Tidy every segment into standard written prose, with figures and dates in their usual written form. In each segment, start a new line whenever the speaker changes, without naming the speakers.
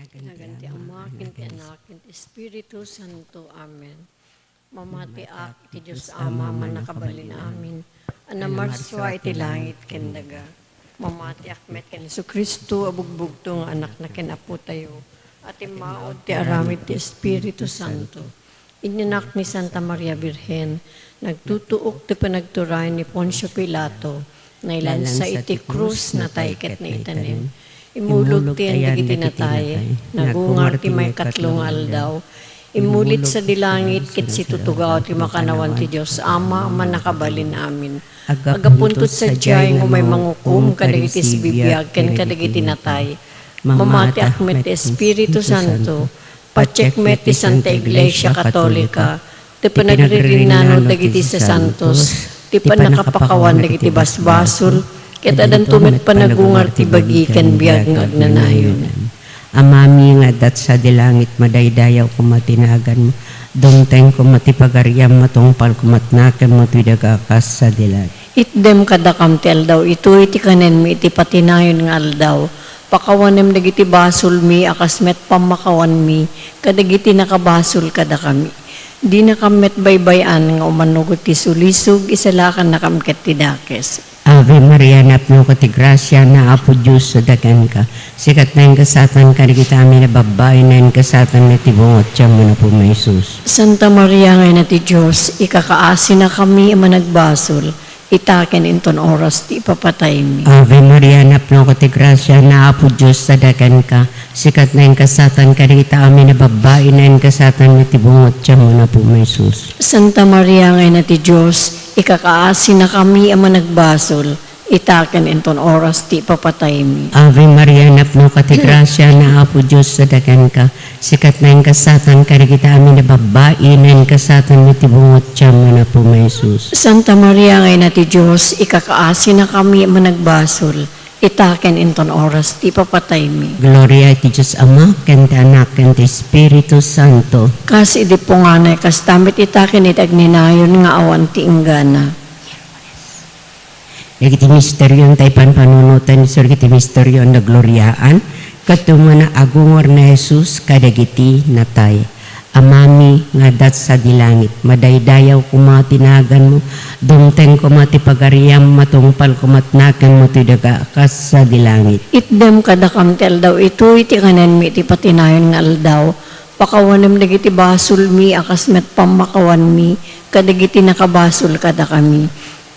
Kinaganti Ama, kinti Anak, kinti Espiritu Santo. Amen. Mamatiak, iti Diyos Ama, manakabalin amin. Anamarswa, iti langit, kendaga. Mamatiak, met ken Jesu Kristo, abugbugto nga anak na kinapo tayo. At imaod, ti aramid, ti Espiritu Santo. Ininak ni Santa Maria Birhen, nagtutuok ti panagturay ni Poncio Pilato, na ilansa iti krus na tayket na itanim. Imulog ti ang digiti na tayo, nagungar ti may katlong aldaw. Imulit sa dilangit, kit si tutugaw ti makanawan ti Diyos, Ama, manakabalin amin. Agapuntot sa diyay ng may mangukum, kadagiti si bibiyag, ken kadagiti na tayo. Mamati akmet ti Espiritu Santo, pacheck met ti Santa Iglesia Katolika, ti panagririnano dagiti sa santos, ti panakapakawan dagiti basbasol, kita dan tumit panagungar ti bagikan biyag ng agnanayon.
Amami nga dat sa dilangit madaydayaw kumatinagan mo, dumteng kumatipagaryam matungpal kumatnakan mo tidagakas sa dilangit.
Itdem kadakam ti aldaw, ito iti kanen mi iti patinayon nga aldaw, pakawanem dagiti basol mi, akasmet pamakawan mi, kadagiti nakabasol kadakami. Di nakamet baybayan nga umanugot ti sulisog, isalakan nakamket ti dakes.
Ave Maria, napno ko ti grasya na apo Diyos sa dagan ka. Sikat na yung kasatan ka kita amin na babae na yung kasatan na tibungot siya mo na po may Jesus.
Santa Maria ngayon na ti Diyos, ikakaasi na kami managbasol, itaken inton oras ti ipapatay mi.
Ave Maria, napno ko ti grasya na apo Diyos sa dagan ka. Sikat na yung kasatan ka kita amin na babae na yung kasatan na tibungot siya mo na po may Jesus.
Santa Maria ngayon na ti Diyos, ikakaasi na kami ang managbasol, itaken inton oras ti papatay mi.
Ave Maria, napno ka ti grasya na apo Diyos sa dagan ka. Sikat na yung kasatan ka kita amin na babae na yung kasatan na tibungot siya mo na po may Jesus.
Santa Maria ngayon na ti Diyos, ikakaasi na kami ang managbasol, itaken inton oras ti papatay mi.
Gloria ti Diyos Ama, kente Anak, kente Espiritu Santo.
Kasi di po nga na kastamit itaken itagninayon nga awan ti inggana.
Dagiti misteryon tayo panunutan, dagiti misteryon na gloryaan, katuma na agungor na Jesus, kadagiti natay. Amami nga dat sa dilangit, madaydayaw kumatinagan mo, dumten kumatipagariam, matungpal kumatnakan mo tidaga kas sa dilangit.
Itdem kadakam ti aldaw, ito iti kanen mi iti patinayon nga aldaw, pakawanem dagiti basol mi, akasmet pamakawan mi, kadagiti nakabasol kada kami.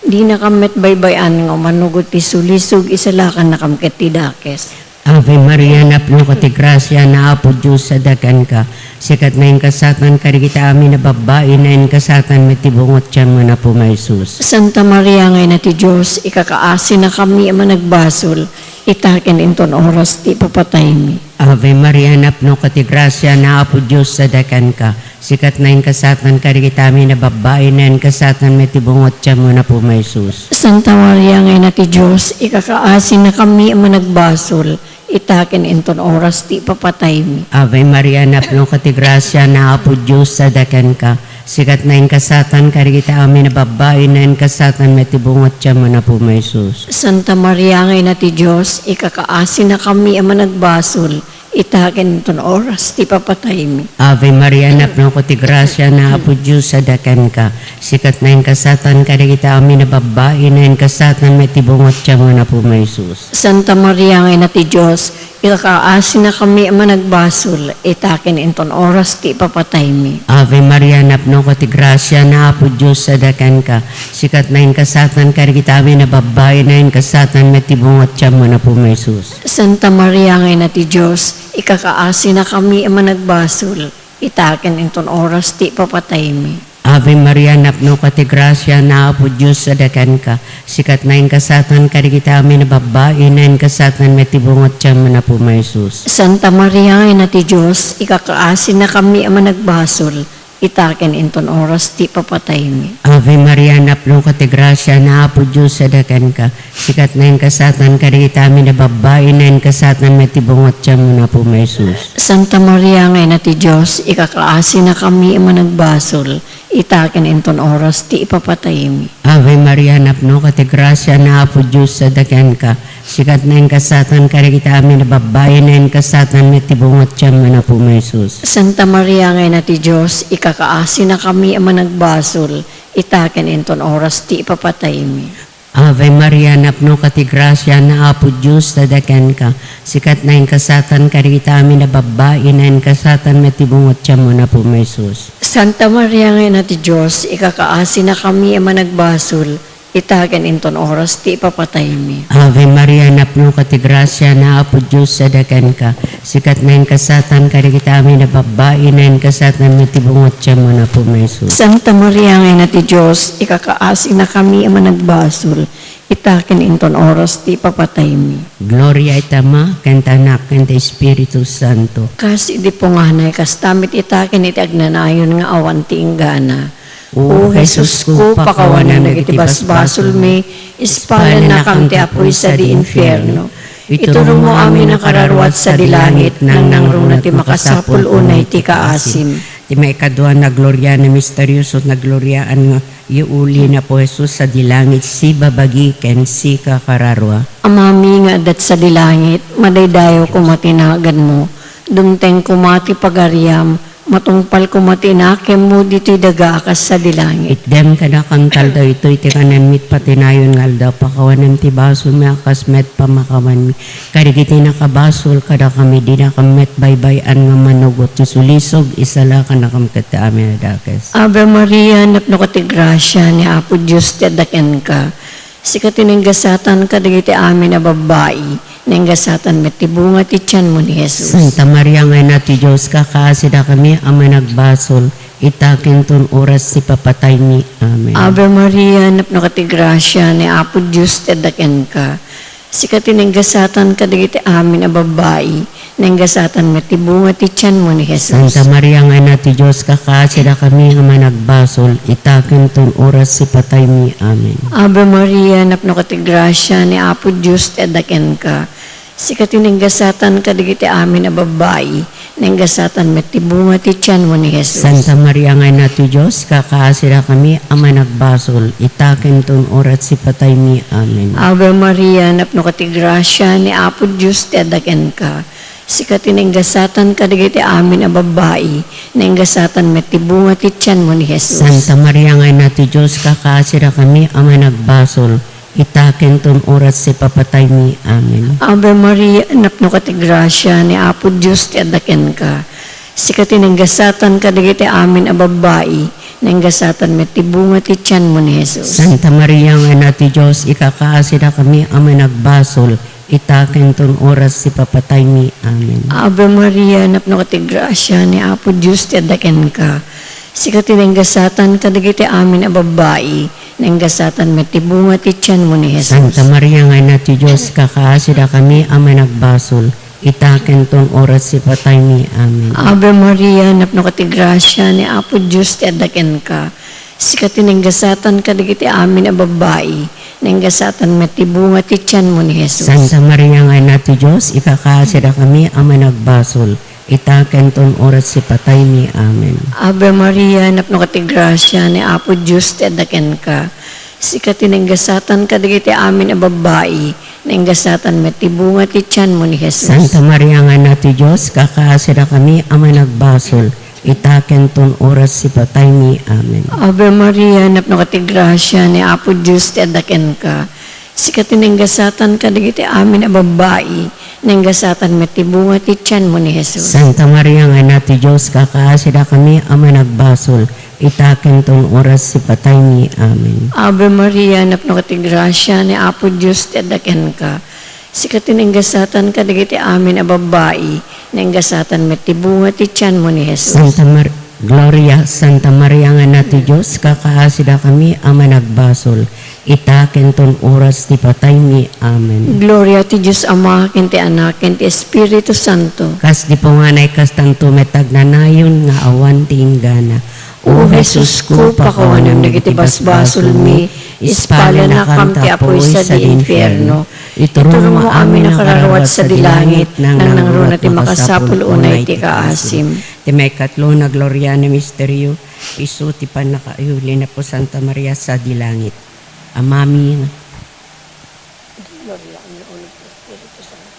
Di nakamet baybayan nga manugot ti sulisog, isalakan nakamket ti dakes.
Ave Maria, napno ko ti grasya na apo Diyos sa dagan ka. Sikat na yung kasatan ka kita amin na babae na yung kasatan may tibungot siya mo na po may Jesus.
Santa Maria ngayon na ti Diyos, ikakaasi na kami ang managbasol, itaken inton oras ti papatay mi.
Ave Maria, napno ko ti grasya na apo Diyos sa dagan ka. Sikat na yung kasatan ka kita amin na babae na yung kasatan may tibungot siya mo na po may Jesus.
Santa Maria ngayon na ti Diyos, ikakaasi na kami ang managbasol, itaken inton oras ti papatay mi.
Ave Maria, napno ko ti grasya na apo Diyos sa dagan ka. Sikat na yung kasatan ka kita amin na babae na yung kasatan may tibungot siya mo na po may Jesus.
Santa Maria ngayon na ti Diyos, ikakaasi na kami ang managbasol, itaken inton oras ti papatay mi.
Ave Maria, napno ko ti grasya na apo Diyos sa dagan ka. Sikat na yung kasatan ka kita amin na babae na yung kasatan may tibungot siya mo na po may Jesus.
Santa Maria ngayon na ti Diyos, ikakaasi na kami ang managbasol, itaken inton oras ti papatay mi.
Ave Maria, napno ko ti grasya na apo Diyos sa dagan ka. Sikat na yung kasatan ka kita amin na babae na yung kasatan may tibungot siya mo na po may Jesus.
Santa Maria ngayon na ti Diyos, ikakaasi na kami ang managbasol, itaken inton oras ti papatay mi.
Ave Maria, napno ka ti grasya na apo Diyos sa dagan ka. Sikat na yung kasatan ka kita amin na babae na yung kasatan may tibungot siya mo na po may Jesus.
Santa Maria ngayon na ti Diyos, ikakaasi na kami ang managbasol, itaken inton oras ti papatay mi.
Ave Maria, napno ka ti grasya na apo Diyos sa dagan ka. Sikat na yung kasatan ka kita amin na babae na yung kasatan may tibungot siya mo na po may Jesus.
Santa Maria ngayon na ti Diyos, ikakaasi na kami ang managbasol, itaken inton oras ti ipapatay mi.
Ave Maria, napno ka ti grasya na apo Diyos sa daken ka. Sikat na yung kasatan ka rin kita amin na babae na yung kasatan met tibungot siya man na po may Jesus.
Santa Maria ngay na ti Diyos, ikakaasi na kami ama nagbasol, itaken inton oras ti ipapatay mi.
Ave Maria, napno ka ti grasya na apo Diyos sa daken ka. Sikat na yung kasatan ka rin kita amin na babae na yung kasatan met tibungot siya man na po may Jesus.
Santa Maria ngay na ti Diyos, ikakaasi na kami ama nagbasol, itaken inton oras ti ipapatay mi.
Ave Maria, napno ka ti grasya na apo Diyos sa daken ka. Sikat na yung kasatan ka rin kita amin na babae na yung kasatan met tibungot siya man na po may Jesus.
Santa Maria ngay na ti Diyos, ikakaasi na kami ama nagbasol, itaken inton oras ti ipapatay mi.
Gloria et Ama, kanta Anak, kanta Espiritu Santo.
Kasi di po nga na kastamit itaken iti agnanayon nga awan ti inggana. O Jesus ko, pakawanan nagitibas-basol mi, ispala na kang ti apoy sa di infierno. Iturong mo amin ang kararwat sa di langit, nang nangrong na ti makasapul unay ti kaasim.
Ti may kadwa na gloria na misteryoso na gloryaan nga iuli na po Jesus sa di langit si babagi ken si kakararwa.
Amami nga adat sa di langit, madaydayo kumatinagan mo, dumteng kumati pagariam, matungpal kumatinakem mo dito'y daga akas sa di langit.
Itdem kada kang talda ito iti kanan mit patinayon nga alda pakawanan ti basol may akas met pamakawan mi. Karigiti nakabasol kada kami di nakamet baybayan nga manugot ti sulisog isala ka nakamkat ti amin adakes.
Ave Maria, napno ka ti grasya ni Apo Diyos ti adaken ka. Sikatin gasatan ka digiti amin na babae, nenggasatan met ti bunga ti tiyan mo ni Jesus.
Santa Maria nga na ti Diyos kakasida kami ama nagbasol itakin ton oras si papatay ni. Amen.
Ave Maria, napno ka ti grasya ni Apo Diyos ti adaken ka. Sikatin nenggasatan ka digiti amin na babae, nenggasatan met ti bunga ti tiyan mo ni Jesus.
Santa Maria nga na ti Diyos kakasida kami ama nagbasol itakin ton oras si patay ni. Amen.
Ave Maria, napno ka ti grasya ni Apo Diyos ti adaken ka. Sikatin nenggasatan ka digiti amin na babae, nenggasatan met ti bunga ti tiyan mo ni Jesus.
Santa Maria nga na ti Diyos kakasida kami ama nagbasol itakin ton oras si patay ni. Amen.
Ave Maria, napno ka ti grasya ni Apo Diyos ti adaken ka. Sikatin nenggasatan ka digiti amin a babae, nenggasatan met ti bunga ti tiyan mo ni Jesus.
Santa Maria nga na ti Diyos kakasida kami ama nagbasol itakin ton oras si papatay ni. Amen.
Ave Maria, napno ka ti grasya ni Apo Diyos ti adaken ka. Sikatin nenggasatan ka digiti amin a babae, nenggasatan met ti bunga ti tiyan mo ni Jesus.
Santa Maria nga na ti Diyos ikakaasida kami ama nagbasol itakin ton oras si papatay ni. Amen.
Ave Maria, napno ka ti grasya ni Apo Diyos ti adaken ka. Sikatin nenggasatan ka digiti amin a babae, nenggasatan met ti bunga ti tiyan mo ni Jesus.
Santa Maria nga na ti Diyos kakasida kami ama nagbasol itakin ton oras si patay ni. Amen.
Ave Maria, napno ka ti grasya ni Apo Diyos ti adaken ka. Sikatin nenggasatan ka digiti amin a babae, nenggasatan met ti bunga ti tiyan mo ni Jesus.
Santa Maria nga na ti Diyos ikakasida kami ama nagbasol itakin ton oras si patay ni. Amen.
Ave Maria, napno ka ti grasya ni Apo Diyos ti adaken ka. Sikatin nenggasatan ka digiti amin a babae, nenggasatan met ti bunga ti tiyan mo ni Jesus.
Santa Maria nga na ti Diyos kakasida kami ama nagbasol itakin ton oras si patay ni. Amen.
Ave Maria, napno ka ti grasya ni Apo Diyos ti adaken ka. Sikatin nenggasatan ka digiti amin a babae, nenggasatan met ti bunga ti tiyan mo ni Jesus.
Santa Maria nga na ti Diyos kakasida kami ama nagbasol itakin ton oras si patay ni. Amen.
Ave Maria, napno ka ti grasya ni Apo Diyos ti adaken ka. Sikatin nenggasatan ka digiti amin a babae, nenggasatan met ti bunga ti tiyan mo ni Jesus.
Gloria, Santa Maria nga na ti Diyos kakasida kami ama nagbasol itakin ton oras ti patay ni. Amen.
Gloria ti Diyos Ama, ken ti Anak, ken ti Espiritu Santo.
Kas di po nga na ikastang tumetag na nayon nga awan ti inggana.
O Jesus ko, pakawanam nagitibas-basol mi, ispala na kam ti apoy sa di infierno. Iturong mo amin ang kararawat sa di langit, nang nangruna ti makasapul unay ti kaasim.
Ti may katlo na gloria ni misteryo, isu ti panakaayuli na po Santa Maria sa dilangit. Amami
Gloria ang naunod sa Espiritu Santo.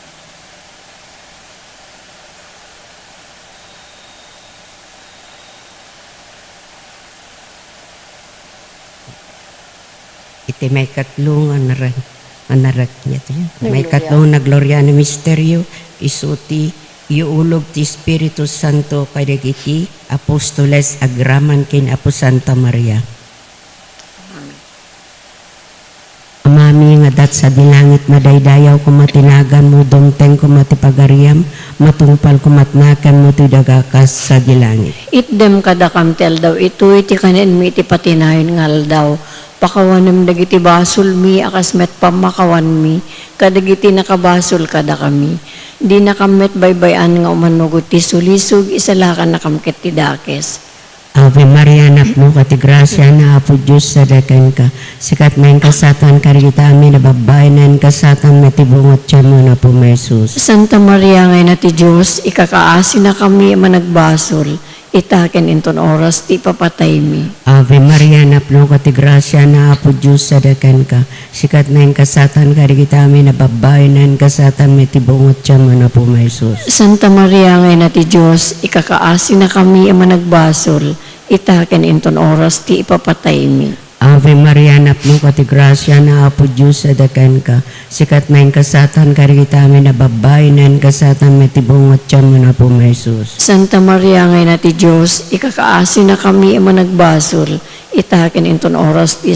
iti may katlong anarak niya to yan. May
Gloria.
katlong na gloria na misteryo, isuti, iulog ti Espiritu Santo kadagiti apostoles agraman kin Apo Santa Maria. Amami nga dat sa dilangit madaydayaw kumatinagan mo dumteng kumatipagariam matungpal kumatnakan mo ti dagakas sa dilangit.
Itdem kada kamtel daw, ito iti kanin mi iti patinayon ngal daw. Pakawanem dagiti basol mi, akas met pamakawan mi, kadagiti nakabasol kada kami. Di nakamet baybayan nga umanugot ti sulisog, isalakan nakamket ti dakes.
Ave Maria, anak mo, kati grasya na Apo Diyos sa dakan ka. Sikat na yung kasatan karita amin na babay na yung kasatan matibungot siya mo na po may Jesus.
Santa Maria ngay na ti Diyos, ikakaasi na kami managbasol, itaken inton oras ti papatay mi.
Ave Maria, anak mo, kati grasya na Apo Diyos sa dakan ka. Sikat na yung kasatan karita amin na babay na yung kasatan matibungot siya mo na po may Jesus.
Santa Maria ngay na ti Diyos, ikakaasi na kami managbasol, itaken inton oras ti ipapatay mi.
Ave Maria, anak mo, kati grasya na Apo Diyos sa dakan ka. Sikat na yung kasatan karita amin na babay na yung kasatan matibungot siya mo na po may Jesus.
Santa Maria ngay na ti Diyos, ikakaasi na kami managbasol, itaken inton oras ti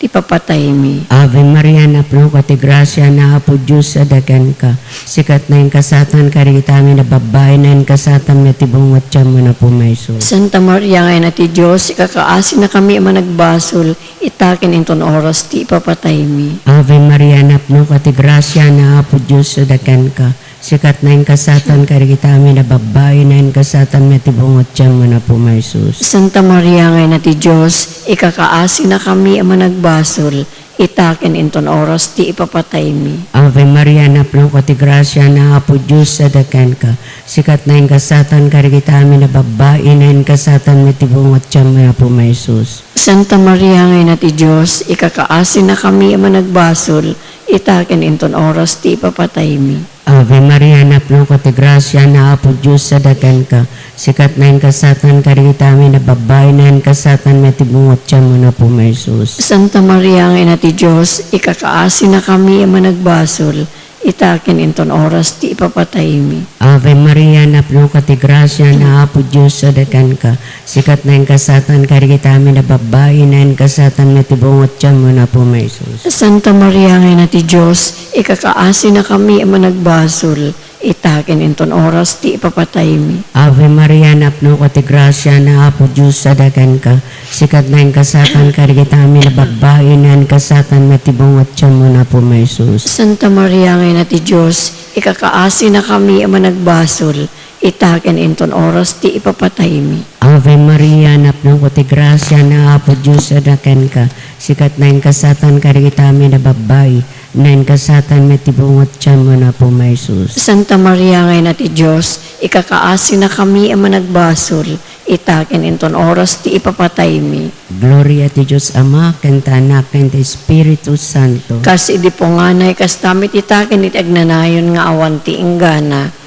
papatay mi.
Ave Maria, anak mo, kati grasya na Apo Diyos sa dakan ka. Sikat na yung kasatan karita amin na babay na yung kasatan matibungot siya mo na po may Jesus.
Santa Maria ngay na ti Diyos, ikakaasi na kami managbasol, itaken inton oras ti papatay mi.
Ave Maria, anak mo, kati grasya na Apo Diyos sa dakan ka. Sikat na yung kasatan karita amin na babay na yung kasatan matibungot siya mo na po may Jesus.
Santa Maria ngay na ti Diyos, ikakaasi na kami managbasol, itaken inton oras ti ipapatay mi.
Ave Maria, anak mo, kati grasya na Apo Diyos sa dakan ka. Sikat na yung kasatan karita amin na babay na yung kasatan matibungot siya mo na po may Jesus.
Santa Maria ngay na ti Diyos, ikakaasi na kami managbasol, itaken inton oras ti ipapatay mi.
Ave Maria, anak mo, kati grasya na Apo Diyos sa dakan ka. Sikat na yung kasatan karita amin na babay na yung kasatan matibungot siya mo na po may Jesus.
Santa Maria ngay na ti Diyos, ikakaasi na kami managbasol, itaken inton oras ti ipapatay mi.
Ave Maria, anak mo, kati grasya na Apo Diyos sa dakan ka. Sikat na yung kasatan karita amin na babay na yung kasatan matibungot siya mo na po may Jesus.
Santa Maria ngay na ti Diyos, ikakaasi na kami managbasol, itaken inton oras ti ipapatay mi.
Ave Maria, anak mo, kati grasya na Apo Diyos sa dakan ka. Sikat na yung kasatan karita amin na babay na yung kasatan matibungot siya mo na po may Jesus.
Santa Maria ngay na ti Diyos, ikakaasi na kami managbasol, itaken inton oras ti ipapatay mi.
Ave Maria, anak mo, kati grasya na Apo Diyos sa dakan ka. Sikat na yung kasatan karita amin na babay na yung kasatan matibungot siya mo na po may Jesus.
Santa Maria ngay na ti Diyos, ikakaasi na kami managbasol, itaken inton oras ti ipapatay mi.
Gloria ti Diyos Ama, kanta anak, kanta Espiritu Santo.
Kasi di po nga na kastamit itaken iti agnanayon nga awan ti inggana.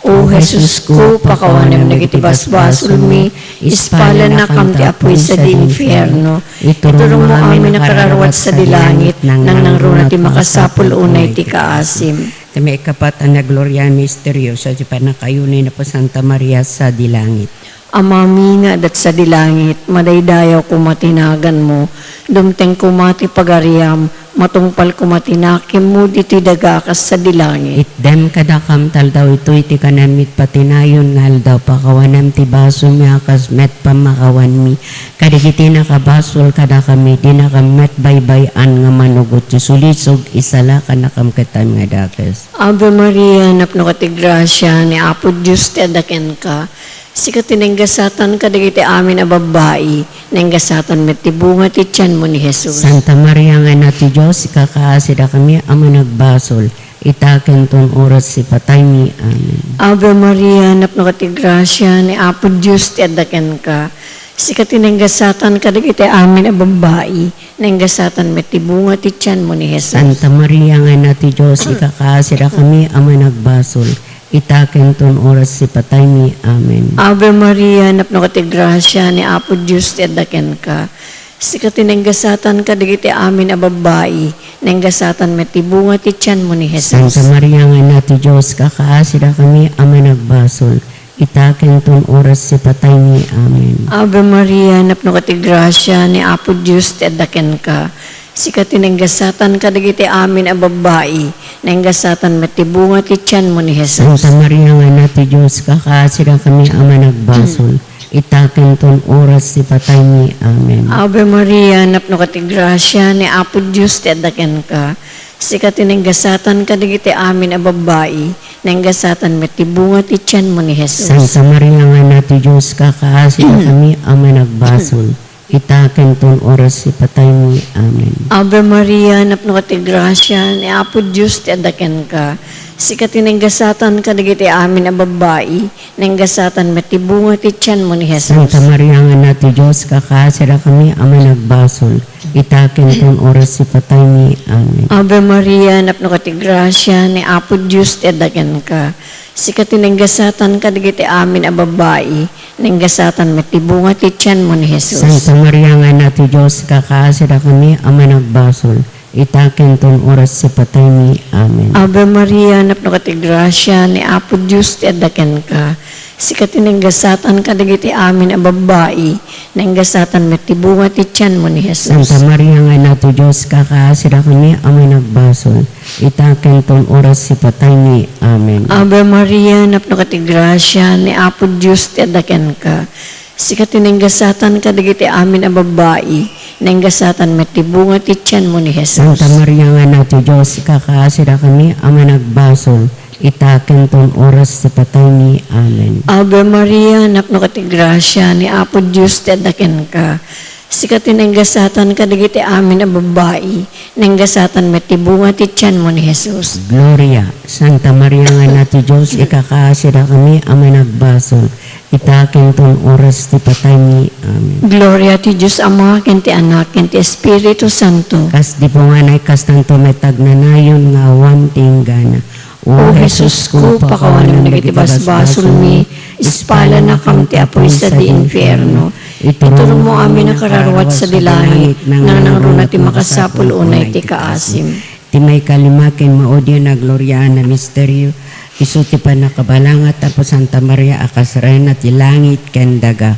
O Jesus ko, pakawanem nagitibasbasol mi, ispala na kam ti apoy sa di infierno. Iturong mo amin na kararawat sa dilangit, nang nangruna ti makasapul unay ti kaasim.
Iti may ikapat ang naglorya misteryo sa di panakayunay na po Santa Maria sa dilangit.
Amami nga dat sa dilangit, madaydayaw kumatinagan mo, dumteng kumati pagariam, matungpal kumatinakim mo dito'y dagakas sa dilangit.
Itdem kadakam tal daw ito iti kanamit patinayon ngal daw pakawanam ti baso mi akas met pamakawan mi. Kadigiti nakabasol kada kami di nakamet baybayan nga manugot ti sulisog isala ka nakamketan nga dakes.
Ave Maria, napno ka ti grasya, ni Apo Diyos ti adaken ka. Sikat tinenggasatan ka digiti amin a babae, nenggasatan met ti bunga ti tiyan mo ni Jesus.
Santa Maria nga na ti Diyos, ikakaasida kami ama nagbasol, itaken ton oras si patay mi. Amen.
Ave Maria, napno ka ti grasya, ni Apo Diyos ti adaken ka. Sikati nenggasatan kadagiti amin a babae, nenggasatan metibunga ti tiyan mo ni Jesus.
Santa Maria nga na ti Diyos, ikakaasira kami ama nagbasol. Itaken ton oras si patay mi. Amen.
Ave Maria, napno ka ti grasya ni Apo Diyos ti adaken ka. Sikati nenggasatan kadagiti amin a babae, nenggasatan metibunga ti tiyan mo ni
Santa
Jesus.
Maria nga na ti Diyos, kakaasira kami ama nagbasol. Itaken ton oras si patay mi. Amen.
Ave Maria, napno ka ti grasya ni Apo Diyos ti adaken ka. Sikati nenggasatan kadagiti amin a babae, nenggasatan metibunga ti tiyan mo ni
Santa
Jesus.
Maria nga na ti Diyos, kakaasira kami ama nagbasol. Itaken ton oras si patay mi. Amen.
Ave Maria, napno ka ti grasya ni Apo Diyos ti adaken ka. Sikati nenggasatan kadagiti amin a babae, nenggasatan metibunga ti tiyan mo ni Jesus.
Santa Maria nga na ti Diyos, kakaasira kami ama nagbasol. Itaken ton oras si patay mi. Amen.
Ave Maria, napno ka ti grasya ni Apo Diyos ti adaken ka. Sikati nenggasatan kadagiti amin a babae, nenggasatan metibunga ti tiyan mo ni Jesus.
Santa Maria nga na ti Diyos, kakaasira kami ama nagbasol. Itaken ton oras si patay mi. Amen.
Ave Maria, napno ka ti grasya ni Apo Diyos ti adaken ka. Sikati nenggasatan kadagiti amin a babae, nenggasatan metibunga ti tiyan mo ni Jesus.
Santa Maria nga na ti Diyos, kakaasira kami ama nagbasol. Itaken ton oras si patay mi. Amen.
Ave Maria, napno ka ti grasya ni Apo Diyos ti adaken ka. Sikati nenggasatan kadagiti amin a babae, nenggasatan metibunga ti tiyan mo ni Jesus.
Santa Maria nga na ti Diyos, kakaasira kami ama nagbasol. Itaken ton oras si patay mi. Amen.
Ave Maria, napno ka ti grasya ni Apo Diyos ti adaken ka. Sikati nenggasatan kadagiti amin a babae, nenggasatan metibunga ti tiyan mo ni Jesus.
Santa Maria nga na ti Diyos, kakaasira kami ama nagbasol. Itaken ton oras si patay mi. Amen.
Ave Maria, napno ka ti grasya ni Apo Diyos ti adaken ka. Sikati nenggasatan kadagiti amin a babae, nenggasatan metibunga ti tiyan mo ni Jesus.
Gloria. Santa Maria nga na ti Diyos, ikakaasira kami ama nagbasol. Itaken ton oras ti patay mi. Amen.
Gloria ti Diyos Ama, ken ti Anak, ken ti Espiritu Santo.
Kas di po nga na ikas ng tumetag na nayon nga awan tinggana.
O Jesus ko, pakawanan nagiti basbasol mi, ispala na kam ti apoy sa di infierno. Ituro mo amin ang kararawat sa dilangit, nang nangruna ti makasapul unay ti kaasim.
Ti may kalimakin maudya na gloryaan na misteryo. Isu ti panakabalangat tapos Santa Maria akas reyna ti langit ken daga.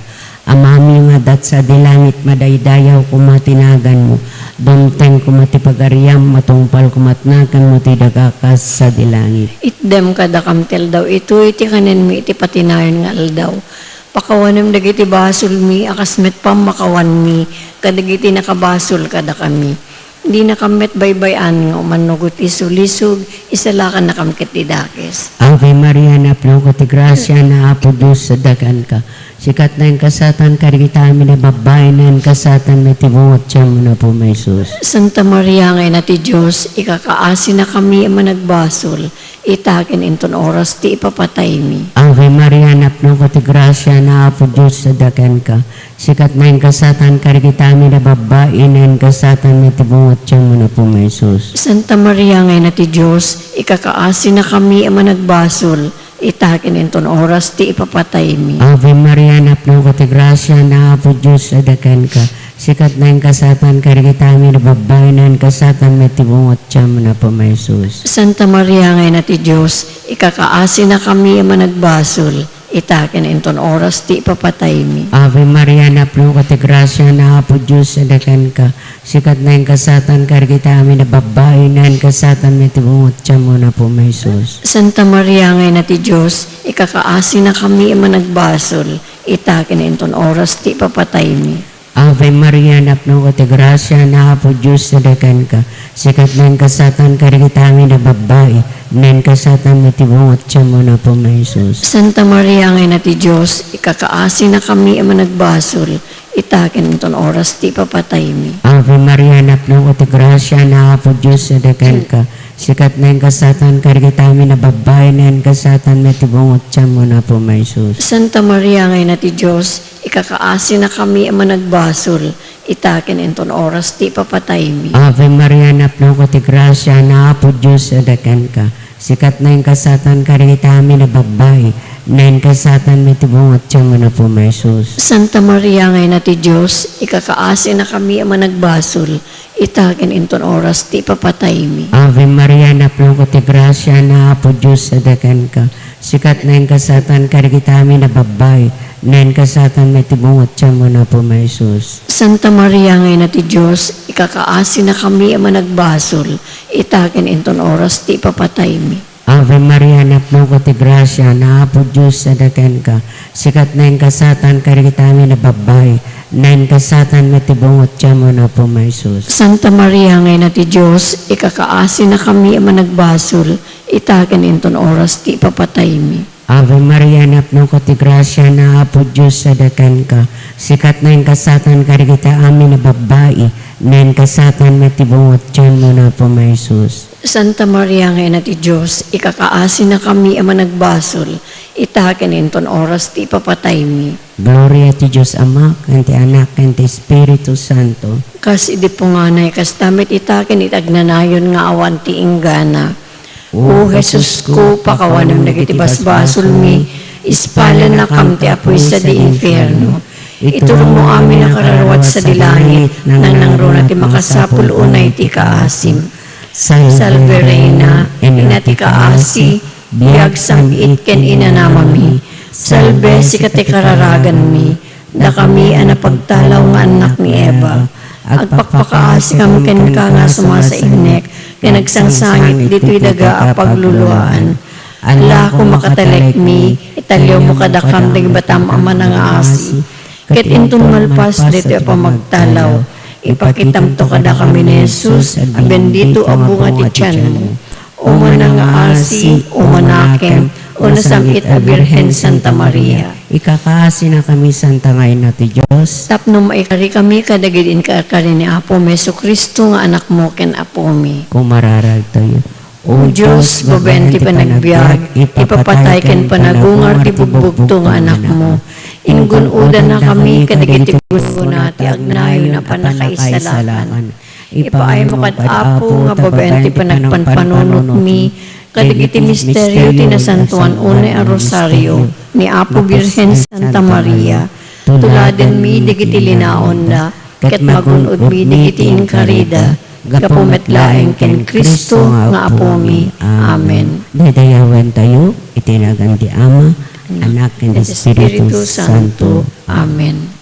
Amami nga dat sa dilangit madaydayaw kumatinagan mo. Dumteng kumatipagariam matungpal kumatnakan mo ti dagakas sa dilangit.
Itdem kada kamtel daw ito, iti kanin mi, iti patinayon nga aldaw. Pakawanem dagiti basol mi, akasmet pam makawan mi, kadagiti nakabasol kada kami. Di nakammet baybayan nga umanugot isulisog, isalakan nakamkit di dakes.
Ave Maria, napno ko ti grasya na Apo Diyos sa dagan ka. Sikat na yung kasatan karigita amin na babae na yung kasatan na tibungot siya mo na po may sus.
Santa Maria ngay na ti Diyos, ikakaasi na kami ang managbasol, itakin inton oras ti ipapatay mi.
Ave Maria, napno ko ti grasya na Apo Diyos sa dagan ka. Sikat na yung kasatan karigita amin na babae na yung kasatan na tibungot siya mo na po may sus.
Santa Maria ngay na ti Diyos, ikakaasi na kami ang managbasol, itakin inton oras ti ipapatay mi.
Ave Maria, napno ko ti grasya na Apo Diyos sa dagan ka. Sikat na yung kasatan karigita amin na babae na yung kasatan na tibungot siya mo na po may sus.
Santa Maria ngay na ti Diyos, ikakaasi na kami ang managbasol, itakin inton oras ti ipapatay mi.
Ave Maria, napno ko ti grasya na Apo Diyos sa dagan ka. Sikat na yung kasatan karigita amin na babae na yung kasatan na tibungot siya mo na po may sus.
Santa Maria ngay na ti Diyos, ikakaasi na kami ang managbasol, itakin inton oras ti ipapatay mi.
Ave Maria, napno ko ti grasya na Apo Diyos sa dagan ka. Sikat na yung kasatan karigita amin na babae na yung kasatan na tibungot siya mo na po may sus.
Santa Maria ngay na ti Diyos, ikakaasi na kami ang managbasol, itakin inton oras ti ipapatay mi.
Ave Maria, napno ko ti grasya na Apo Diyos sa dagan ka. sikat na yung kasatan karigitami na babae na yung kasatan may tibungot siya mo na po may sus.
Santa Maria ngay na ti Diyos, ikakaasi na kami ang managbasol, itakin enton oras ti papatay mi.
Ave Maria, napno ko ti grasya, na po Diyos adakan ka. Sikat na yung kasatan karigitami na babae, na yung kasatan may tibungot siya mo na po may sus.
Santa Maria ngay na ti Diyos, ikakaasi na kami ang managbasol, itakin enton oras ti papatay mi.
Ave Maria, napno ko ti grasya, na po Diyos adakan ka. Sikat na yung kasatan karigitami na babae, na yung kasatan may tibungot siya mo na po may sus.
Santa Maria ngay na ti Diyos, ikakaasi na kami ang managbasol, itakin enton oras ti papatay mi.
Ave Maria, napno ko ti grasya, na po Diyos adakan ka. Sikat na yung kasatan karigitami na babae, na yung kasatan may tibungot siya mo na po may sus.
Santa Maria ngay na ti Diyos, ikakaasi na kami ang managbasol, itakin enton oras ti papatay mi.
Ave Maria, napno ko ti grasya, na po Diyos adakan ka. Sikat na yung kasatan karigitami na babae, na yung kasatan may tibungot siya mo na po may sus.
Santa Maria ngay na ti Diyos, ikakaasi na kami ang managbasol, itakin enton oras ti papatay mi.
Gloria ti Diyos Ama, kanti Anak, kanti Espiritu Santo.
Kas idi po nga na kas damit itakin itagnanayon nga awan ti inggana. O Jesus ko, pakawanam nagiti basbasol mi, ispalan na kam ti apoy sa di inferno. Itulong mo amin ang kararawat sa dilangit, nang nangrona ti makasapul unay ti kaasim. Salve Reina, ina ti kaasi, biyag samit ken inanamami. Salve si kati kararagan mi, da kami anapagtalaw nga anak ni Eva. Agpakpakaasi kami ken ka nga sumasaignek, ken nagsangsangit dito'y daga a pagluluan. Allah ko makatalek mi, italyaw mo kadakam dagbatam ama nga asi. Ket intun malpas dito'y pamagtalaw, ipakitam to kada kami ni Jesus, a bendito a bunga ti tiyan mo. O nga asi, o manakem, o nasamit a Birhen Santa Maria.
Ikakaasi na kami Santa ngayon na ti Diyos.
Tapno maikari kami kadagidin ka kari ni Apo Meso Kristo nga anak mo ken Apo mi.
Kumararag tayo.
O Diyos, babenti panagbiag, ipapatay ken panagungar ti bugbugto nga anak mo. Inggunudan na kami kadagiti guna ti agnayo na panakaisalakan. Ipaay mo kad Apo nga babenti panagpanpanunot mi, kadagiti misteryo ti nasantuan unay a rosaryo ni Apo Birhen Santa Maria. Tuladen mi digiti linaon na, ket magunod mi digiti inkarida, gapumetlaeng ken Kristo nga Apo mi. Amen.
Dadayawan tayo, itinagan ti Ama, Anak, and
Espiritu Santo. Amen.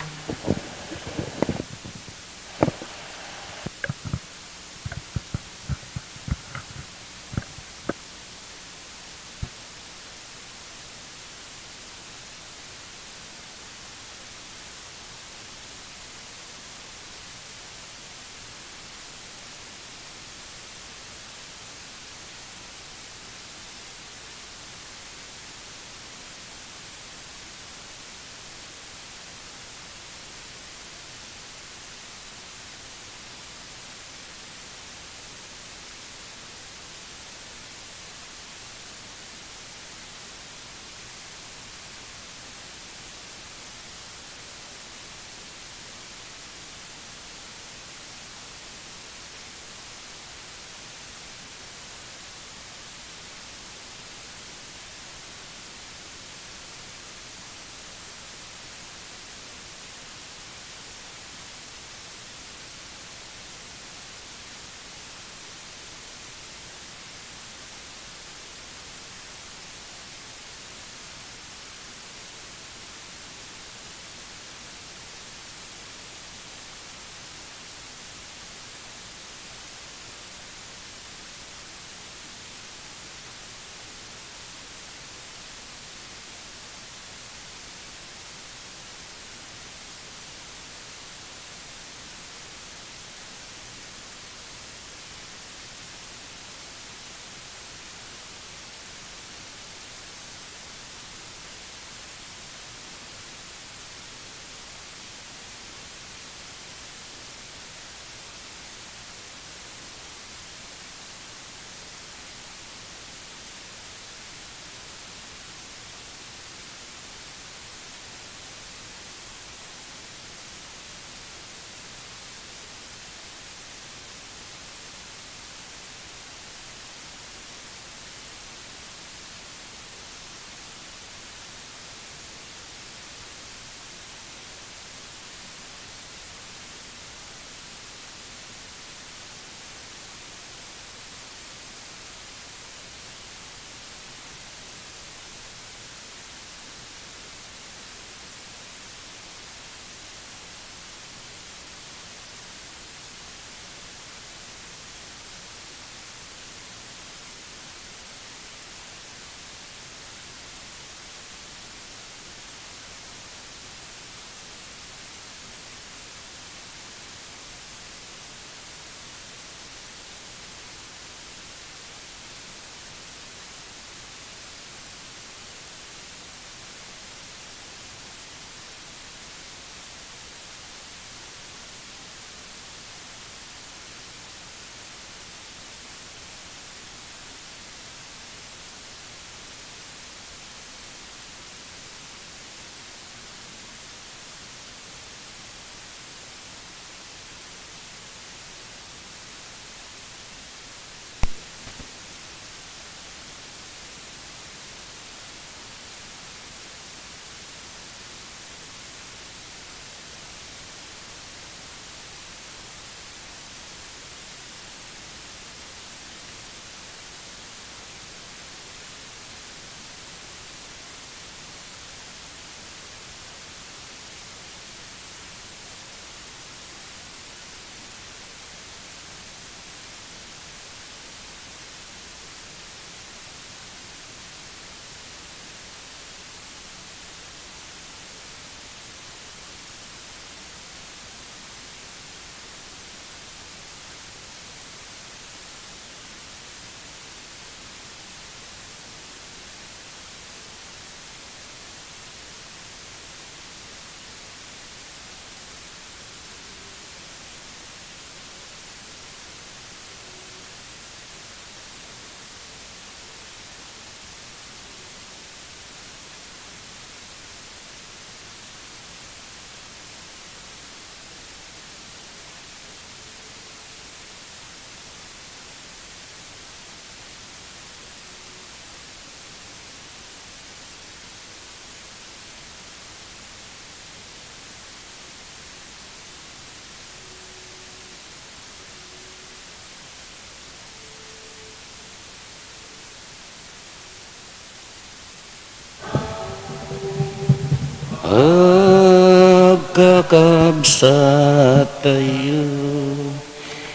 Agkakabsat tayo.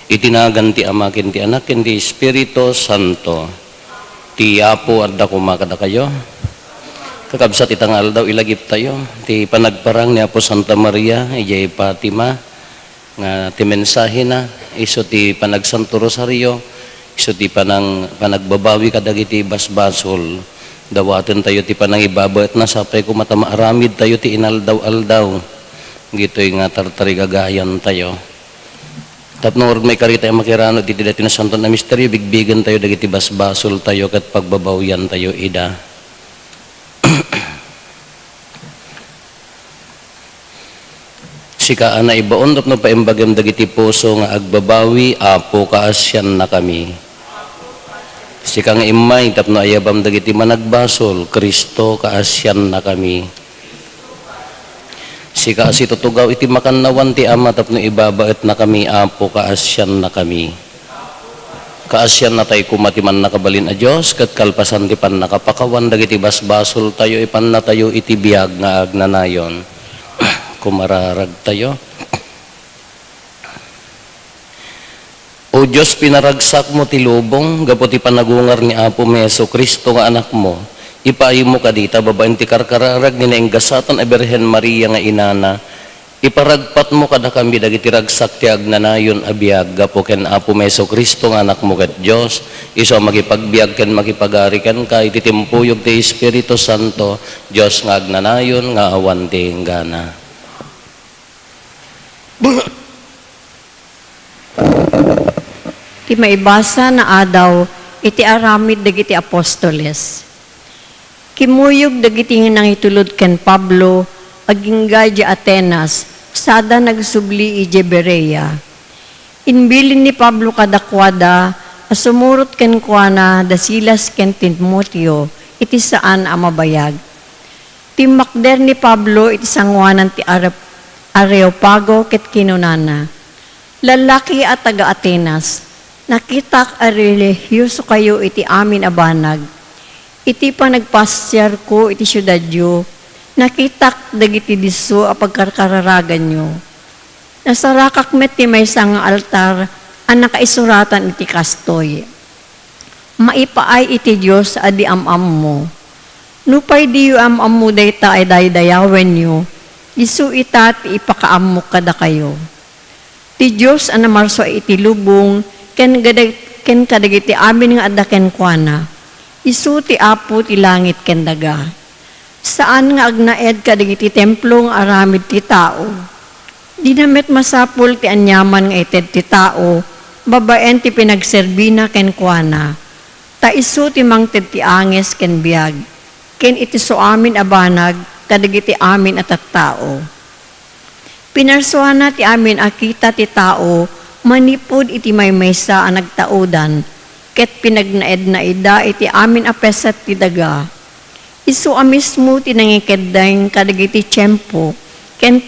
Itinagan ti Ama ken ti Anak ken ti Espiritu Santo. Ti Apo adda kumakada kayo. Kakabsat itangal daw ilagip tayo. Ti panagparang ni Apo Santa Maria, ijay Fatima, nga ti mensahe na, iso ti panagsanto rosaryo, iso ti panagbabawi kadagiti basbasol. Dawaten tayo ti panangibabat na sapay ko matamaaramid tayo ti inaldaw-aldaw. Gito'y nga tartari gagayan tayo. Tapno may karita yung makirano ti dati na santo na misteryo, bigbigan tayo dagiti basbasol tayo kat pagbabawyan tayo ida. Sikaan na ibaon tapno paimbagam dagiti puso nga agbabawi, Apo kaasyan na kami. Sikang imay tapno ayabam dagiti managbasol, Kristo kaasyan na kami. Sika asi tutugaw iti makannawan ti Ama tapno ibabaet na kami, Apo kaasyan na kami. Kaasyan na tayo kumatiman nakabalin a Diyos kat kalpasan ti pan nakapakawan dagiti basbasol tayo ipan na tayo iti biyag nga agnanayon. Kumararag tayo. O Diyos, pinaragsak mo ti lubong, gapo ti panagungar ni Apo Meso Kristo nga anak mo. Ipaay mo kadita, babaen ti karkararag ni nainggasatan a Birhen Maria nga inana. Iparagpat mo kada kami dagiti ragsak ti agnanayon a biag, gapo ken Apo Meso Kristo nga anak mo ket Diyos. Iso magipagbiag ken makipagari ken kay titimpuyog ti Espiritu Santo, Diyos nga agnanayon nga awan ti hinggana.
Ti maibasa na adaw, iti aramid dagiti apostoles. Kimuyog dagiti nangitulod ken Pablo, aginggay di Atenas, sada nagsubli ije Berea. Inbilin ni Pablo kadakwada, asumurot ken kuana, dasilas ken Timoteo, iti saan amabayag. Timakder ni Pablo, iti sangwanan ti Areopago ket kinunana. Lalaki at taga Atenas, nakitak a relihiyoso kayo iti amin abanag. Iti panagpasyar ko iti syudadyo, nakitak dagiti diso a pagkarkararagan nyo. Nasarakak met ti maysa nga altar, ang nakaisuratan iti kastoy. Maipaay iti Diyos adi amam mo. Nupay diyo amam mo dayta ay daydayawen nyo, isu itat ipakaamok kada kayo. Ti Diyos anamarso iti lubong, ken kadagiti amin nga adda ken kuana. Isu ti Apo ti langit ken daga. Saan nga agnaed kadagiti templo nga aramid ti tao. Dinamet masapul ti anyaman nga ited ti tao, babaen ti pinagserbina ken kuana. Ta isu ti mangted ti anges ken biag, ken iti so amin abanag kadagiti amin at tao. Pinarsuana ti amin akita ti tao, manipod iti maymaysa ang nagtaudan, ket pinagnaed na ida iti amin apesat ti daga. Isu amismo ti nangikeddaing kadagiti tiyempo, ken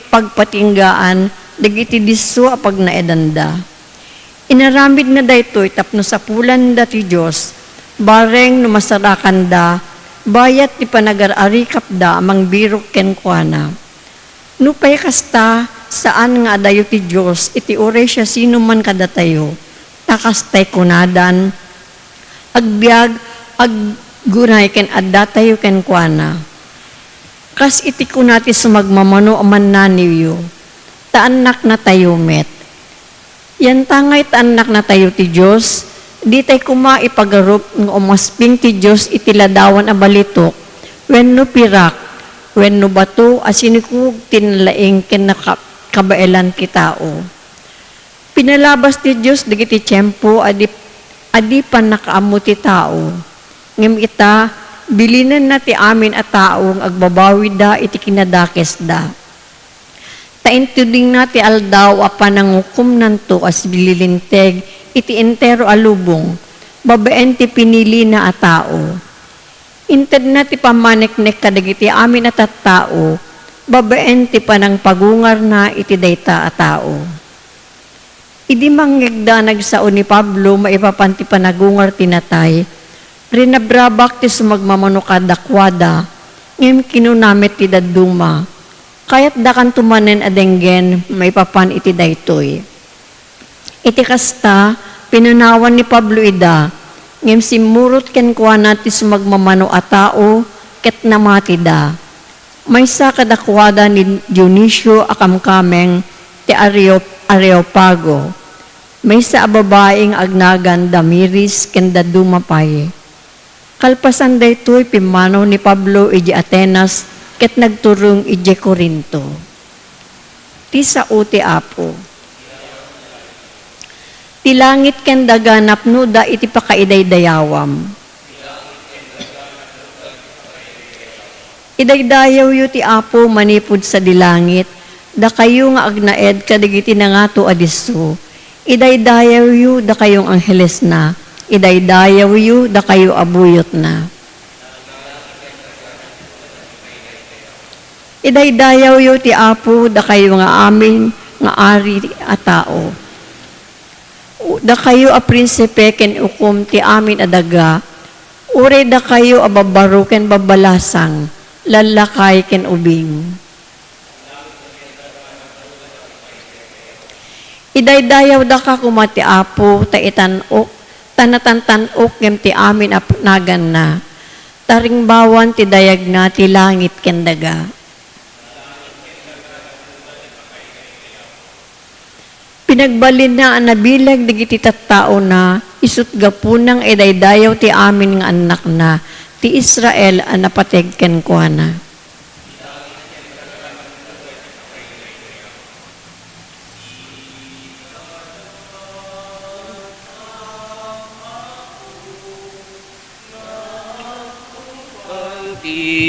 pagpatinggaan, dagiti diso a pagnaedanda. Inaramid na daytoy tapno sa pulan da ti Diyos, bareng numasarakan da, bayat ti panagararikap da amang birok ken kuana. Nupay kasta saan nga adayo ti Diyos, iti ore siya sino man kadatayo, takastay kunadan, agbiag, aggunay ken adda tayo ken kuana. Kas iti kunati sumagmamano aman naniyo, taanak na tayo met. Yan tangay taanak na tayo ti Diyos, di tay kuma ipagarup ng umasping ti Diyos iti ladawan a balitok, wenno pirak, wenno bato asinikug tinlaing ken nakabailan kitao. Pinalabas ti Diyos dagiti tiyempo adi pan nakaammo ti tao. Ngem ita bilinan na ti amin a taong agbabawi da iti kinadakes da. Taintuding na ti aldaw a panangukom nanto as bililinteg iti entero alubong, babaen ti pinili na a tao. Inted na ti pamanek-nek kadagiti amin at tao, babaen ti panang pagungar na iti dayta a tao. Idi mangyagda nagsao ni Pablo maipapanti panagungar tinatay, rinabrabak ti sumagmamano kadakwada, ngem kinunamit ti daduma. Kayat dakan tumanen adenggen may papan iti daytoy. Iti kasta, pinunawan ni Pablo ida, ngem simurot ken kuana ti sumagmamano a tao, ket namati da. Maysa kadakwada ni Dionisio akamkameng ti Areopago. Maysa a babaeng agnagan Damiris ken daduma pay. Kalpasan daytoy pimanaw ni Pablo iji Atenas ket nagturong iji Corinto. Ti sao ti Apo. Ti langit ken daga napnuda iti pakaidaydayawam. Idaydayaw yu ti Apo manipud sa dilangit, da kayo nga agnaed kadagiti nangato adiso. Idaydayaw yu da kayong angheles na, idaydayaw yu da kayo abuyot na. Idaydayaw yu ti Apo da kayo nga amin nga ari a tao. Da kayo a prinsipe ken ukom ti amin adaga, ure da kayo a babaro ken babalasang, lalakay ken ubing. Idaydayaw da ka kumati Apo, ta itanok, tanatantanok ngem ti amin apnagan na, taring bawan ti dayag na ti langit ken daga. Pinagbalin na ang nabilag digiti tattao na, isut gapunang idaydayaw ti amin nga anak na, ti Israel ang napateg ken kuana.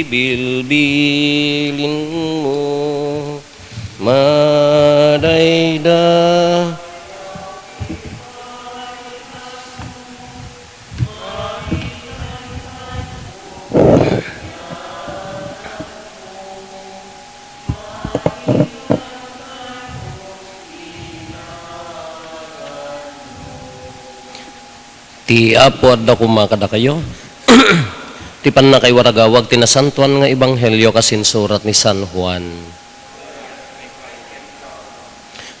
Ibilbilin mo madayda ti Apo adda kumakada kayo ti panna kay waragawag tinasantuan nga ebanghelyo kasinsurat ni San Juan.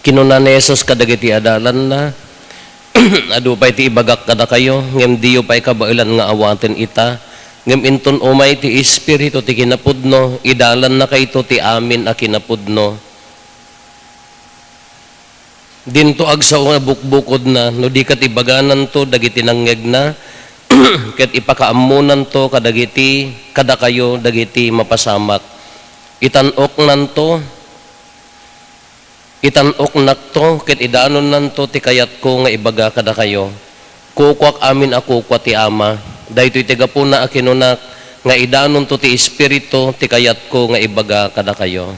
Kinuna ni Jesus kadagiti adalan na adu pay ti ibagak kada kayo ngem diyo pay kabailan nga awaten ita ngem inton umay ti espiritu ti kinapudno idalan na kayto ti amin a kinapudno. Dinto agsaw nga bukbukod na no di kat ibaganan to dagiti nangyeg na ket ipakaamunan to kadagiti kada kayo dagiti mapasamak itanok nanto itanok nakto ket idanon nanto ti kayat ko nga ibaga kada kayo kukwak amin ako kwa ti ama daytoy ti gapuna a kinunak nga idanon to ti espiritu ti kayat ko nga ibaga kada kayo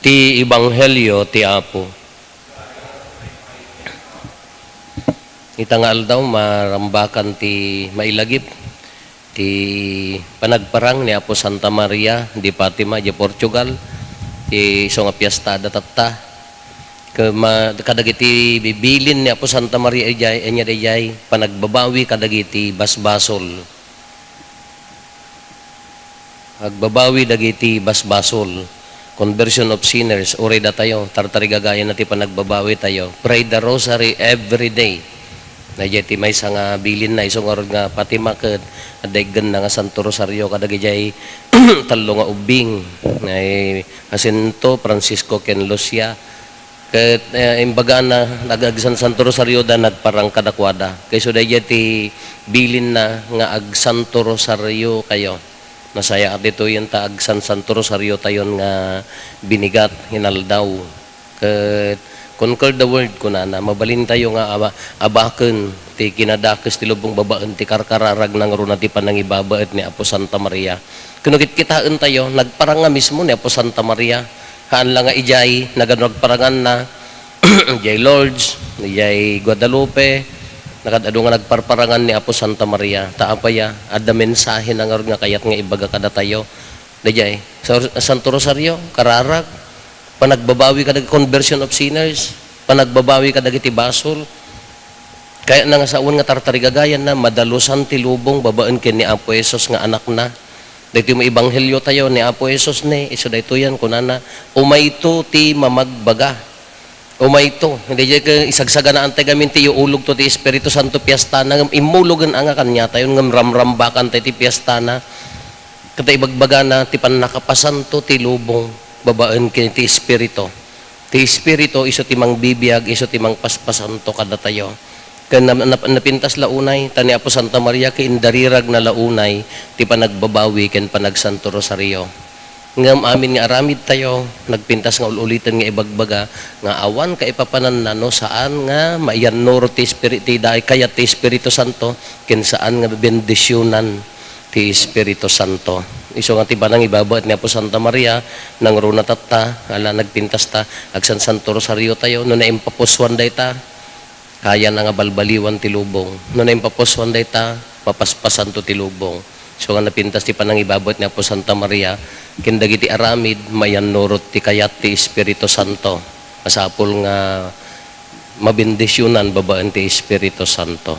ti ebanghelyo ti Apo. Itangal daw marambakan ti mailagip ti panagparang ni Apo Santa Maria di Fatima di Portugal ti iso nga piyesta datatta kadagiti bibilin ni Apo Santa Maria ijay anya dayay panagbabawi kadagiti basbasol agbabawi dagiti basbasol conversion of sinners uri da tayo tartarigagayan na ti panagbabawi tayo pray the rosary every day. Najay may nga bilin na isong arod nga Fatima ket adaygan na nga Santo Rosario kadagijay talo nga ubing ay Jacinto Francisco ken Lucia ket imbaga na nagagsan Santo Rosario da nagparang kadakwada kayso dayjay ti bilin na nga ag Santo Rosario kayo nasaya dito yung taag Santo Rosario tayon nga binigat hinaldaw ket conquer the world ko na mabalin tayo nga abaken ti kinadakes ti lubong babaan ti karkararag nang runa ti panangibabaet ni Apo Santa Maria. Kunukit kitaan tayo nagparang nga mismo ni Apo Santa Maria. Haan lang nga ijay naganagparangan na ijay Lourdes, ijay Guadalupe, nakadado nga nagparparangan ni Apo Santa Maria. Taapaya adda mensahe nang nga kayat nga ibaga kada tayo. Dayjay Santo Rosario kararag panagbabawi kadag conversion of sinners, panagbabawi kadag iti basol. Kaya na nga sa uwan nga tartarigagayan na madalusan ti lubong babaan ken ni Apo Jesus nga anak na. Dito yung ebanghelyo tayo ni Apo Jesus ni, iso dito yan, kunana, umayto ti mamagbaga. Umayto. Hindi dyan ka isagsaga na antay gamin ti ulog to ti Espiritu Santo piyesta na imulugan ang kanya tayo ngam ramrambakan tayo ti piyesta na kata ibagbaga na ti panakapasanto ti lubong babaan kini ti Espiritu. Ti Espiritu iso ti mang bibiyag, iso ti mang paspasanto kada tayo. Kaya napintas launay, tani Apo Santa Maria kay indarirag na launay, ti panagbabawi ken panagsanto Rosario. Ngam amin nga aramid tayo, nagpintas nga ulitan nga ibagbaga, nga awan ka ipapanan na no, saan nga maiyan noro ti Espiritu, dahil kaya ti Espiritu Santo, ken saan nga bendisyonan ti Espiritu Santo. Iso nga ti banang ibabaat ni Apo Santa Maria, nang runa tatta, ala nagpintas ta, agsan Santo Rosario tayo, no na impapuswan day ta, kaya na nga balbaliwan ti lubong. No na impapuswan day ta, papaspasan to ti lubong. So nga napintas ti panang ibabot ni Apo Santa Maria, kindagiti aramid, mayan norot ti kayat ti Espiritu Santo. Masapul nga mabindisyonan babaan ti Espiritu Santo.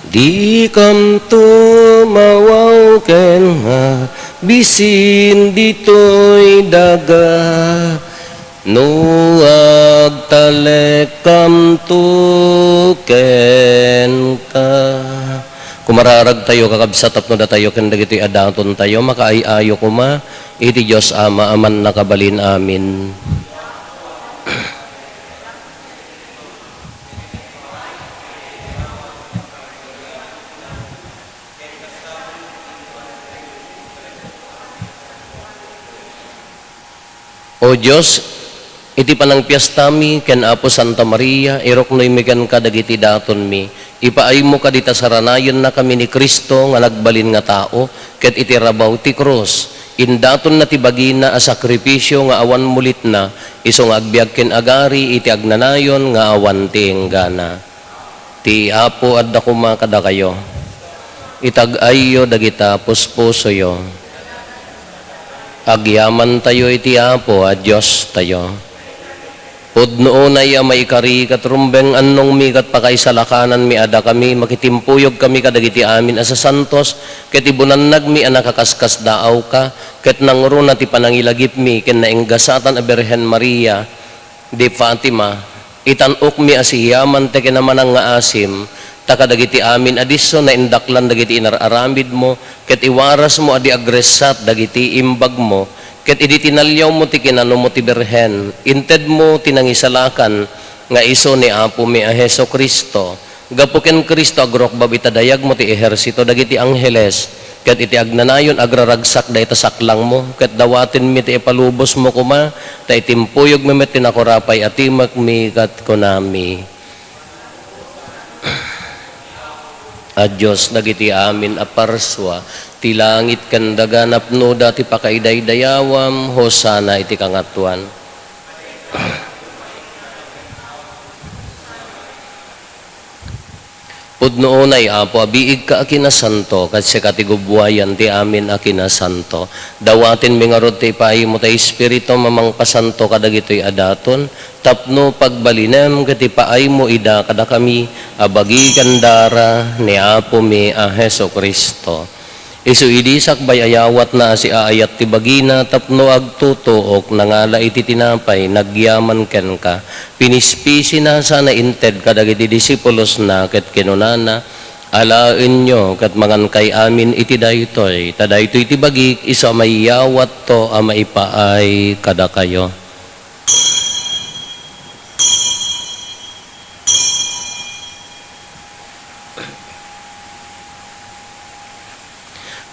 Di kam tumawaw ken nga bisin ditoy daga no agtalek kam tu ken ka. Kumararag tayo kakabsat no da tayo ken dagiti adaton tayo makaayo kuma iti Dios Ama aman nakabalin amin. O Diyos, iti panang piyastami, ken Apo Santa Maria, irok no imigan ka dagiti daton mi. Ipaay mo ka dita saranayon na kami ni Kristo, nga nagbalin nga tao, ket iti rabaw ti krus. Indaton na ti bagina a sakripisyo nga awan mulit na, iso nga agbiag ken agari, iti agnanayon nga awan ti enggana. Ti Apo adda kuma kada kayo. Itag-ayo dagita puspusoyo. Agyaman tayo iti Apo, a Diyos tayo. Pudnoon ay maikari katrumbeng annong mi kat pakaisalakanan mi ada kami, makitimpuyog kami kadagiti amin asa santos, ket ibunannag mi anakakaskas daaw ka, ket nangro na ti panangilagip mi, ken naenggasatan a Birhen Maria, di Fatima, itanok mi asiyaman te kinamanang nga asim, takadagiti amin adiso na indaklan dagiti inararamid mo, ket iwaras mo adi agresat dagiti imbag mo, ket idi tinalyaw mo ti kinano mo ti Birhen, inted mo tinangisalakan nga iso ni Apo mi a Heso Kristo, gapuken Kristo agrok babitadayag mo ti ehersito dagiti angheles, ket iti agnanayon agraragsak dayta saklang mo, ket dawatin mi ti ipalubos mo kuma, ta itimpuyog mi met tinakorapay atimak mi kat konami. At Diyos dagiti amin aparswa, ti langit ken daga napno dati pakaidaydayawam, hosana iti kangatuan. Pudnoon ay apo, abiig ka akinasanto, kasi katigubwayan ti amin akinasanto. Dawatin mingarod ti pahi mo tayo Espiritu mamang pasanto kadagito'y adaton, tapno pagbalinem kati paay mo ida kada kami, abagi kandara ni apo mi a Heso Kristo. Isu idisak bay ayawat na si aayat ti bagina tapno agtutuok nangala iti tinapay nagyaman ken ka pinispisi na sana inted kadagiti disipulos na ket kinunana alaen nyo ket mangan kay amin iti daytoy tadaytoy ti bagik isu mayawat to a maipaay kada kayo.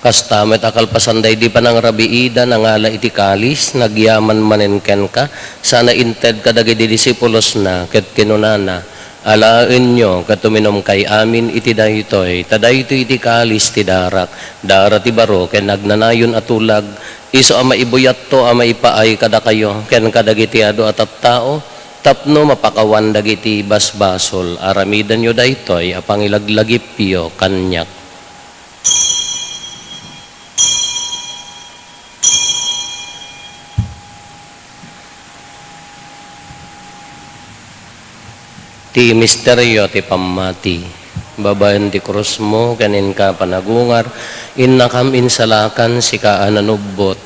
Kastamet akal pasanday di pa ng rabiida nangala iti kalis nagyaman manenken ka sana inted kadagiti disipulos na ket kinunana alaen nyo katuminom kay amin iti daytoy tadaytoy iti kalis ti darak dara ti baro ken nagnanayon atulag isu a maibuyat to a maipaay kada kayo ken kadagiti adu at tao tapno mapakawan dagiti basbasol aramidan nyo daytoy a pangilaglagipyo kanyak. Ti misteryo ti pamati, babaen ti krus mo, kanin ka panagungar, innakam insalakan si kaananubot.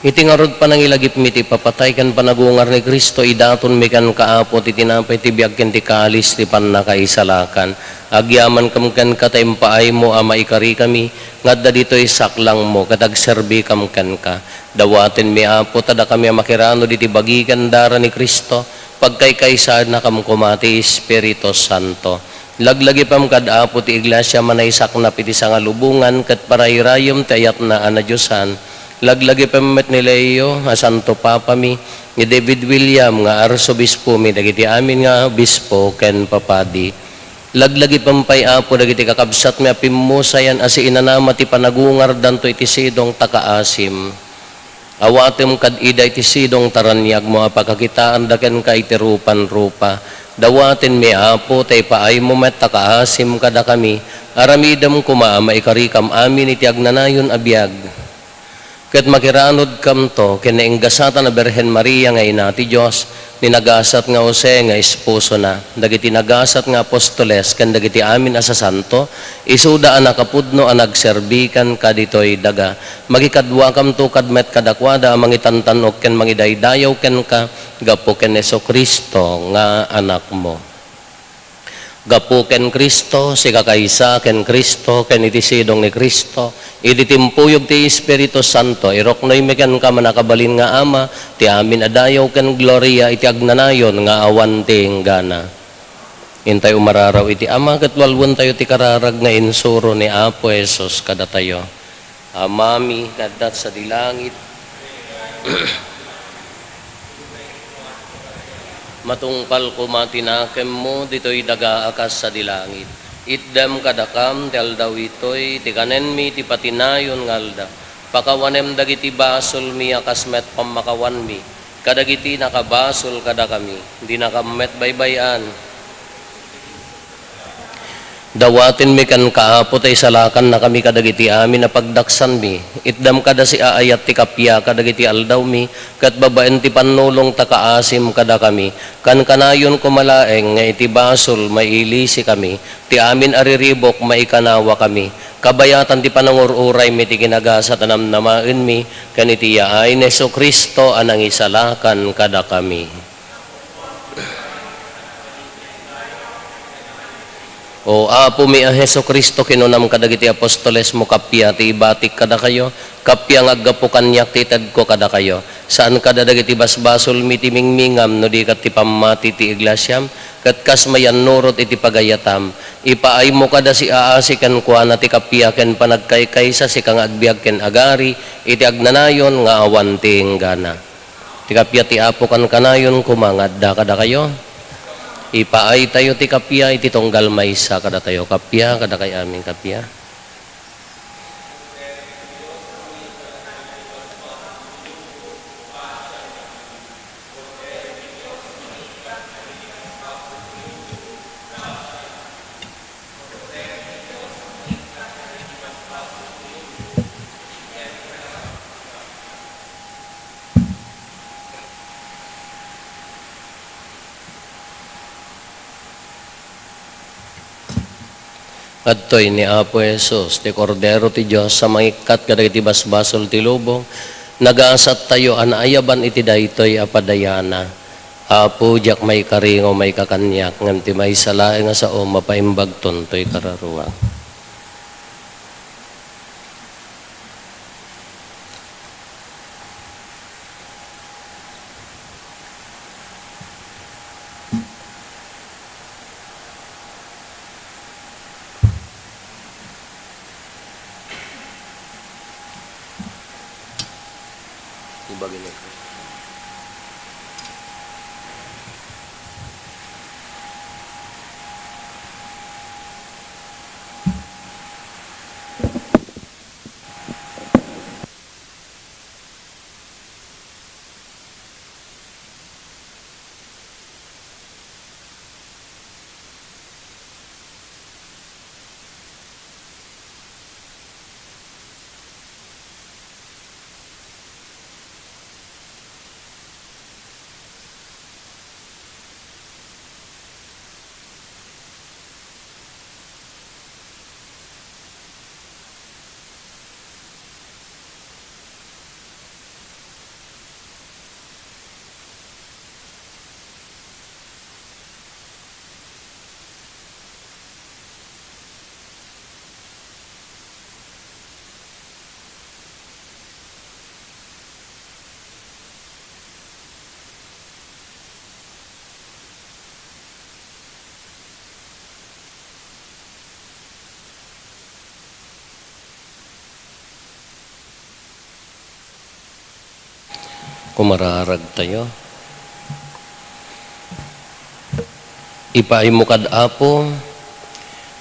Iti ngarod pa nang ilagip mi ti papatay kan panagungar ni Kristo, idaton mi kan kaapo ti tinapay ti biag ken ti kalis ti pannakaisalakan. Agyaman kam ken katayimpaay mo ama ikari kami, ngadda dito'y saklang mo, katagserbi kam ken ka. Dawaten mi apo, tada kami makirano diti bagikan dara ni Kristo, pagkaykaysaan na kam kumati Espiritu Santo. Laglagi pam kadapo ti iglesia manaysak na piti sa ngalubungan kat parayrayom ti ayat na anadyosan. Laglagi pam met ni Leo, Santo Papa mi, ni David William nga arsobispo mi, dagiti amin nga bispo ken papadi. Laglagi pampay apo dagiti kakabsat mi apimusayan asi inanama ti panagungar danto iti sidong takaasim. Awatem kad ida iti sidong taranyag mo apakakitaan daken ka iti rupan-rupa. Dawaten mi apo tay paay mo met takaasim kada kami. Aramidam kuma maikarikam amin iti agnanayon abiyag. Ket makiranod kam to ken nainggasatan na Berhen Maria nga ina ti Dios ni nagasat nga Jose nga esposo na dagiti nagasat nga apostoles ken dagiti amin asa santo isuda a nakapudno a nagserbikan kaditoy daga magikadwa kam to kadmet kadakwada a mangitantanok ken mangidaydayaw ken ka gapo ken Heso Kristo nga anak mo. Gapo ken Kristo, si kakaysa ken Kristo, ken iti sidong ni Kristo, iti timpuyog ti Espiritu Santo, iroknoy mi ken ka manakabalin nga ama, ti amin adayaw ken gloria, iti agnanayon nga awan ti gana. Intay umararaw iti ama, katwalwan tayo ti kararag nga insuro ni Apo Jesus kada tayo. Amami, kadat sa dilangit, matungkal ko matinakem mo, dito'y daga akas sa dilangit. Itdam kadakam, tel daw ito'y, tikanen mi, ti patinayon ngalda. Pakawanem dagiti basol mi, akas met pamakawan mi. Kadagiti nakabasol kada kami, di nakamet baybayan. Dawatin mi kan kaapo tay salakan na kami kadagiti amin na pagdaksan mi. Itdam kada si aayat ti kapya kadagiti aldaw mi. Kat babaen ti panulong takaasim kada kami. Kan kanayon kumalaeng nga iti basol mailisi kami. Ti amin ariribok maikanawa kami. Kabayatan ti panangururay mi ti ginagasa tanamnamaen mi. Kan iti yaay ni Heso Kristo anang isalakan kada kami. O apo mi a Heso Kristo kinunam kadagiti apostoles mo kapya ti ibatik kada kayo kapya ngaggapo kanyak ti ted ko kada kayo saan kada dagiti basbasol mi ti mingmingam no di kat ti pamati ti iglesyam kat kas mayan nurot iti pagayatam ipaay mo kada si aasi ken kuana ti kapya ken panagkaykaysa si kang agbiag ken agari iti agnanayon nga awan ti gana ti kapya ti apo kan kanayon kumangadda kada kayo Ipaay tayo ti kapya, iti tunggal maysa kada tayo kapya, kada kay aming kapya. Adtoy ni Apo Jesus, ti Kordero ti Diyos, sa mangikat kada iti basbasol ti lubong, nagaasat tayo, anaayaban iti daytoy apadayana. Apo, diyak may karingo, may kakanyak, nganti may salae nga sa o, mapaimbag tontoy kararuang. Ibagin ito. Kumararag tayo. Ipaay mo kad Apo,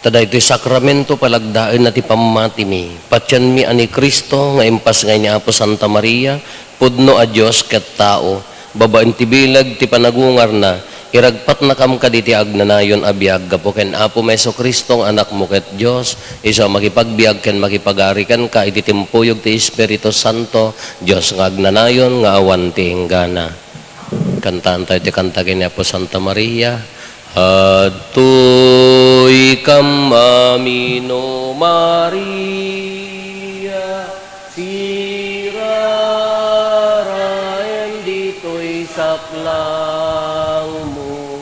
tada ito'y sakramento palagdaan na ti pamati mi. Patyan mi ani Kristo, nga impas nga niya Apo Santa Maria, pudno a Diyos ket tao, babaen ti bilag ti panagungar na, iragpat na kam kaditi agnanayon abiyag, gapo ken Apo Meso Kristong anak mo ket Diyos, iso makipagbiag ken makipagarikan ka, iti timpuyog ti Espiritu Santo, Diyos nga agnanayon, nga awan ti hinggana. Kantaan tayo ti kantagin ni Apo Santa Maria, Atoy kam amino Maria, sirarayan dito'y saklang mo,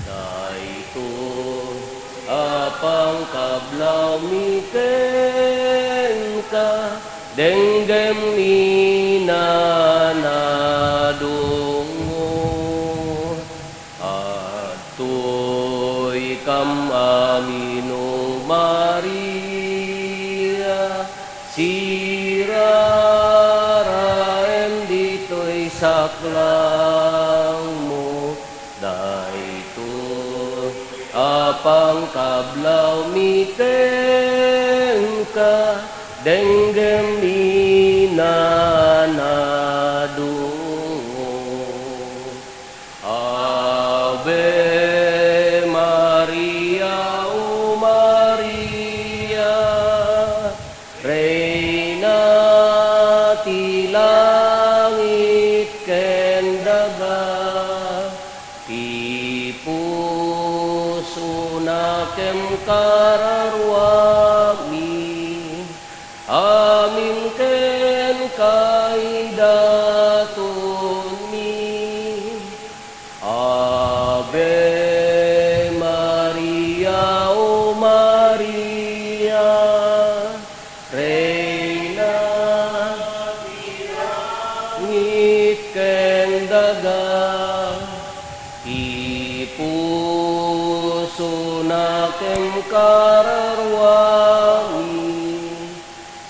dahito apang kablaw miten ka, denggem ninanadong kam amino Maria, siraraem dito'y saklang mo, dahito apang kablaw miten ka, denggem ninanadungo. Ave Maria, O Maria, Reina ti langit ken daga, ti puso na kem kararwami, amin ken kaidaton mi. Ave Maria, O Maria, Reina ti langit ken daga, ti puso na ken kararwami,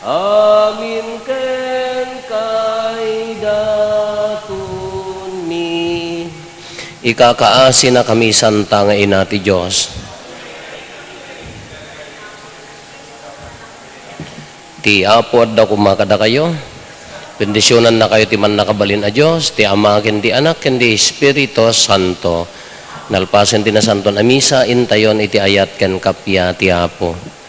amin ken kaidaton mi. Ikakaasi na kami santa nga ina ti Diyos. Ti Apo adda kumakada kayo. Bendisyonan na kayo ti man nakabalin a Diyos, ti Ama ken ti Anak ken ti Espiritu Santo. Nalpasen ti na santo na misa, intayon iti ayat ken kapya ti Apo.